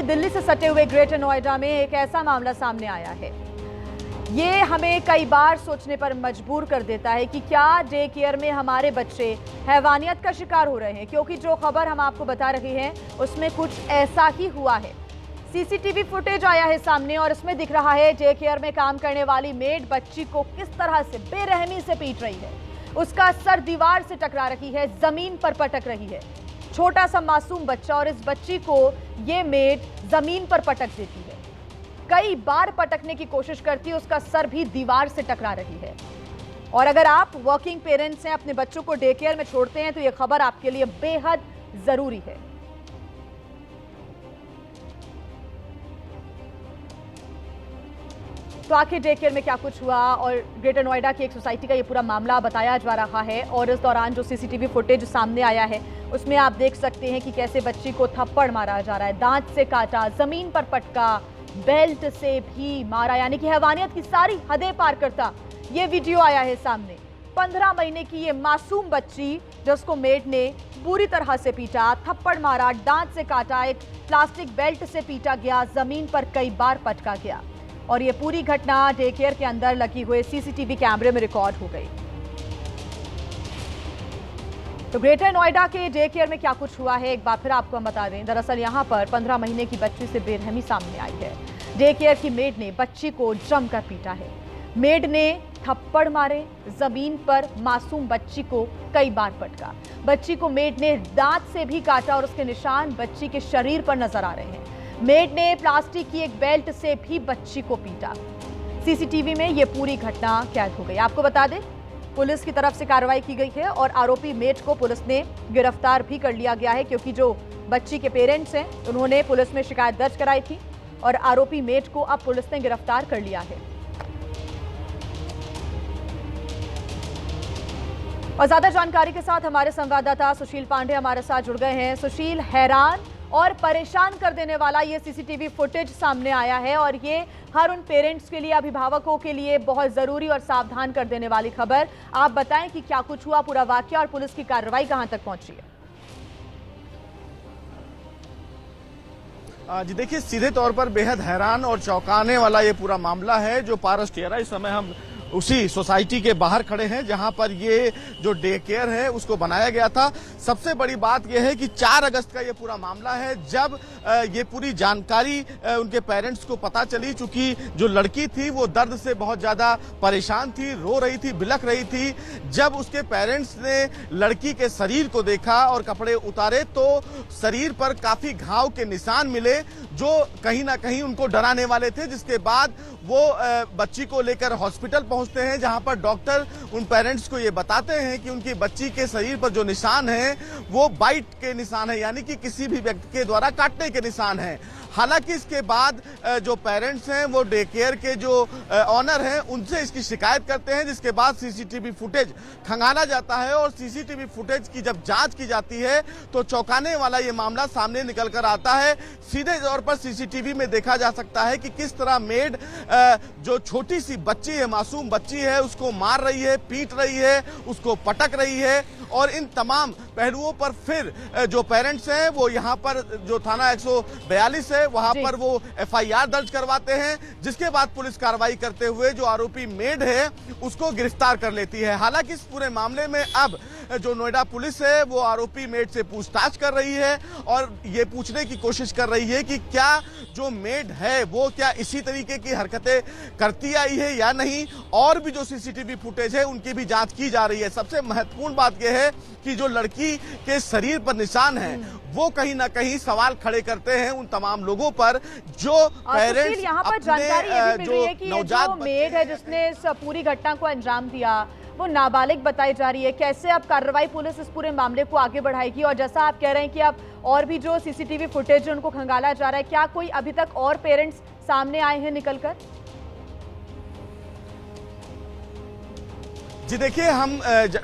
कि दिल्ली से सटे हुए ग्रेटर नोएडा में एक ऐसा मामला सामने आया है। ये हमें कई बार सोचने पर मजबूर कर देता है कि क्या डे केयर में हमारे बच्चे हैवानियत का शिकार हो रहे हैं, क्योंकि जो खबर हम आपको बता रहे हैं उसमें कुछ ऐसा ही हुआ है। सीसीटीवी फुटेज आया है सामने और इसमें दिख रहा है डे केयर में काम करने वाली मेड बच्ची को किस तरह से बेरहमी से पीट रही है। उसका सर दीवार से टकरा रही है, जमीन पर पटक रही है। छोटा सा मासूम बच्चा, और इस बच्ची को ये मेड जमीन पर पटक देती है। कई बार पटकने की कोशिश करती है, उसका सर भी दीवार से टकरा रही है। और अगर आप वर्किंग पेरेंट्स हैं, अपने बच्चों को डे केयर में छोड़ते हैं, तो यह खबर आपके लिए बेहद जरूरी है। तो आखिर डे केयर में क्या कुछ हुआ और ग्रेटर नोएडा की एक सोसाइटी का ये पूरा मामला बताया जा रहा है। और इस दौरान जो सीसीटीवी फुटेज सामने आया है उसमें आप देख सकते हैं कि कैसे बच्ची को थप्पड़ मारा जा रहा है, दांत से काटा, जमीन पर पटका, बेल्ट से भी मारा, यानी कि हैवानियत की सारी हदें पार करता ये वीडियो आया है सामने। 15 महीने की ये मासूम बच्ची जिसको मेड ने बुरी तरह से पीटा, थप्पड़ मारा, दांत से काटा, एक प्लास्टिक बेल्ट से पीटा गया, जमीन पर कई बार पटका गया। और ये पूरी घटना डे केयर के अंदर लगी हुए सीसीटीवी कैमरे में रिकॉर्ड हो गई। तो ग्रेटर नोएडा के डे केयर में क्या कुछ हुआ है एक बार फिर आपको हम बता दें। दरअसल यहां पर 15 महीने की बच्ची से बेरहमी सामने आई है। डे केयर की मेड ने बच्ची को जमकर पीटा है। मेड ने थप्पड़ मारे, जमीन पर मासूम बच्ची को कई बार पटका। बच्ची को मेड ने दांत से भी काटा और उसके निशान बच्ची के शरीर पर नजर आ रहे हैं। मेड ने प्लास्टिक की एक बेल्ट से भी बच्ची को पीटा। सीसीटीवी में यह पूरी घटना कैद हो गई। आपको बता दें, पुलिस की तरफ से कार्रवाई की गई है और आरोपी मेड को पुलिस ने गिरफ्तार भी कर लिया गया है, क्योंकि जो बच्ची के पेरेंट्स हैं उन्होंने पुलिस में शिकायत दर्ज कराई थी और आरोपी मेड को अब पुलिस ने गिरफ्तार कर लिया है। और ज्यादा जानकारी के साथ हमारे संवाददाता सुशील पांडे हमारे साथ जुड़ गए हैं। सुशील, हैरान और परेशान कर देने वाला ये सीसीटीवी फुटेज सामने आया है और ये हर उन पेरेंट्स के लिए, अभिभावकों के लिए बहुत जरूरी और सावधान कर देने वाली खबर। आप बताएं कि क्या कुछ हुआ, पूरा वाकया और पुलिस की कार्रवाई कहां तक पहुंची है। जी देखिए, सीधे तौर पर बेहद हैरान और चौंकाने वाला ये पूरा मामला है जो पारस किया। इस समय हम उसी सोसाइटी के बाहर खड़े हैं जहां पर ये जो डे केयर है उसको बनाया गया था। सबसे बड़ी बात यह है कि 4 अगस्त का ये पूरा मामला है, जब ये पूरी जानकारी उनके पेरेंट्स को पता चली। चूंकि जो लड़की थी वो दर्द से बहुत ज्यादा परेशान थी, रो रही थी, बिलख रही थी। जब उसके पेरेंट्स ने लड़की के शरीर को देखा और कपड़े उतारे तो शरीर पर काफी घाव के निशान मिले जो कहीं ना कहीं उनको डराने वाले थे। जिसके बाद वो बच्ची को लेकर हॉस्पिटल पहुंचते हैं, जहां पर डॉक्टर उन पेरेंट्स को ये बताते हैं कि उनकी बच्ची के शरीर पर जो निशान है वो बाइट के निशान है, यानी कि किसी भी व्यक्ति के द्वारा काटने के निशान है। हालांकि इसके बाद जो पेरेंट्स हैं वो डे केयर के जो ऑनर हैं उनसे इसकी शिकायत करते हैं, जिसके बाद सीसीटीवी फुटेज खंगाला जाता है और सीसीटीवी फुटेज की जब जांच की जाती है तो चौंकाने वाला ये मामला सामने निकल कर आता है। सीधे तौर पर सीसीटीवी में देखा जा सकता है कि किस तरह मेड जो छोटी सी बच्ची है, मासूम बच्ची है, उसको मार रही है, पीट रही है, उसको पटक रही है। और इन तमाम पहलुओं पर फिर जो पेरेंट्स हैं वो यहाँ पर जो थाना 142 है वहां पर वो एफआईआर दर्ज करवाते हैं, जिसके बाद पुलिस कार्रवाई करते हुए जो आरोपी मेड है उसको गिरफ्तार कर लेती है। हालांकि इस पूरे मामले में अब जो नोएडा पुलिस है वो आरोपी मेड से पूछताछ कर रही है और ये पूछने की कोशिश कर रही है कि क्या जो मेड है वो क्या इसी तरीके की हरकतें करती आई है या नहीं। और भी जो सीसीटीवी फुटेज है उनकी भी जांच की जा रही है। सबसे महत्वपूर्ण बात यह है कि जो लड़की के शरीर पर निशान है वो कहीं ना कहीं सवाल खड़े करते हैं उन तमाम लोगों पर जो पेरेंट्स यहाँ पर जानकारी ये भी मिल रही है कि जो मेड है जिसने इस पूरी घटना को अंजाम दिया वो नाबालिग बताई जा रही है। कैसे अब कार्रवाई पुलिस इस पूरे मामले को आगे बढ़ाएगी? और जैसा आप कह रहे हैं कि अब और भी जो सीसीटीवी फुटेज है उनको खंगाला जा रहा है, क्या कोई अभी तक और पेरेंट्स सामने आए हैं निकलकर? जी देखिए, हम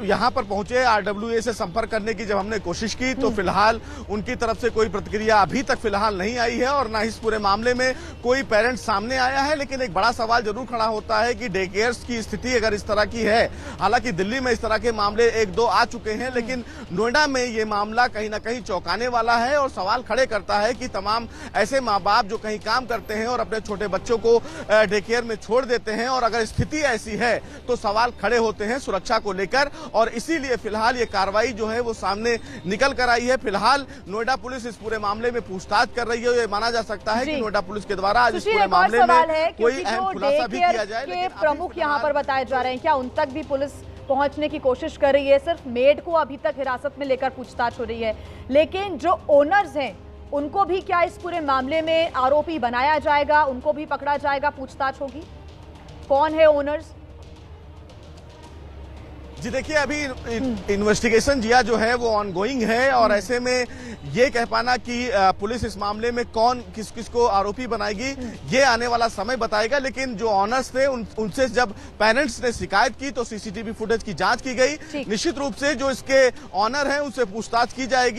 यहाँ पर पहुंचे, आरडब्ल्यूए से संपर्क करने की जब हमने कोशिश की तो फिलहाल उनकी तरफ से कोई प्रतिक्रिया अभी तक फिलहाल नहीं आई है और ना इस पूरे मामले में कोई पेरेंट्स सामने आया है। लेकिन एक बड़ा सवाल जरूर खड़ा होता है कि डे केयर्स की स्थिति अगर इस तरह की है, हालांकि दिल्ली में इस तरह के मामले 1-2 आ चुके हैं, लेकिन नोएडा में ये मामला कहीं ना कहीं चौंकाने वाला है और सवाल खड़े करता है कि तमाम ऐसे माँ बाप जो कहीं काम करते हैं और अपने छोटे बच्चों को डे केयर में छोड़ देते हैं, और अगर स्थिति ऐसी है तो सवाल खड़े होते हैं सुरक्षा को लेकर, और इसीलिए फिलहाल ये कार्रवाई जो है वो सामने निकल कर आई है। फिलहाल नोएडा पुलिस इस पूरे मामले में पूछताछ कर रही है। ये माना जा सकता है कि नोएडा पुलिस के द्वारा आज इस पूरे मामले में कोई अहम खुलासा भी किया जाए। के प्रमुख यहाँ पर बताए जा रहे हैं, क्या उन तक भी पुलिस पहुंचने की कोशिश कर रही है? सिर्फ मेड को अभी तक हिरासत में लेकर पूछताछ हो रही है, लेकिन जो ओनर्स हैं उनको भी क्या इस पूरे मामले में आरोपी बनाया जाएगा? उनको भी पकड़ा जाएगा, पूछताछ होगी? कौन है ओनर्स? जी देखिए, अभी इन्वेस्टिगेशन जिया जो है वो ऑनगोइंग है, और ऐसे में ये कह पाना कि पुलिस इस मामले में कौन किस किस को आरोपी बनाएगी ये आने वाला समय बताएगा। लेकिन जो ऑनर्स थे उनसे जब पेरेंट्स ने शिकायत की तो सीसीटीवी फुटेज की जांच की गई। निश्चित रूप से जो इसके ऑनर हैं उनसे पूछताछ की जाएगी।